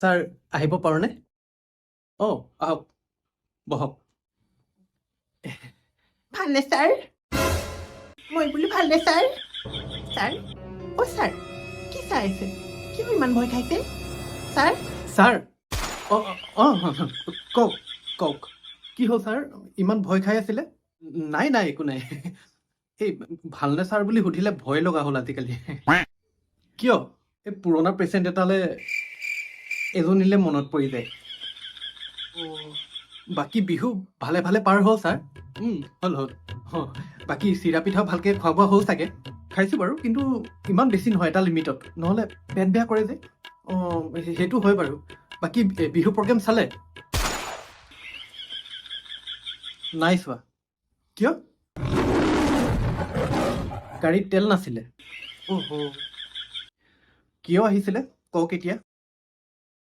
Sir আহিব পাৰোঁনে? আহক বহক। ভালনে ছাৰ? মই বোলো ভালনে ছাৰ? ছাৰ? ছাৰ কি চাই আছে? কিয় ইমান ভয় খাইছে? ছাৰ? ছাৰ কওক কওক কি হ'ল ছাৰ ইমান ভয় খাই আছিলে? নাই নাই একো নাই। এই ভালনে ছাৰ বুলি সুধিলে ভয় লগা হ'ল আজিকালি। কিয়? এই পুৰণা পেচেণ্ট এটালে এজনীলে মনত পৰি যায়। বাকী বিহু ভালে ভালে পাৰ হ'ল ছাৰ? হ'ল হ'ল। বাকী চিৰা পিঠাও ভালকৈ খোৱা বোৱা হ'ল চাগে? খাইছোঁ বাৰু, কিন্তু ইমান বেছি নহয়, এটা লিমিটত, নহ'লে পেট বেয়া কৰে যে। সেইটো হয় বাৰু। বাকী বিহু প্ৰগ্ৰেম চালে? নাই চোৱা। কিয়? গাড়ীত তেল নাছিলে? কিয় আহিছিলে কওক এতিয়া?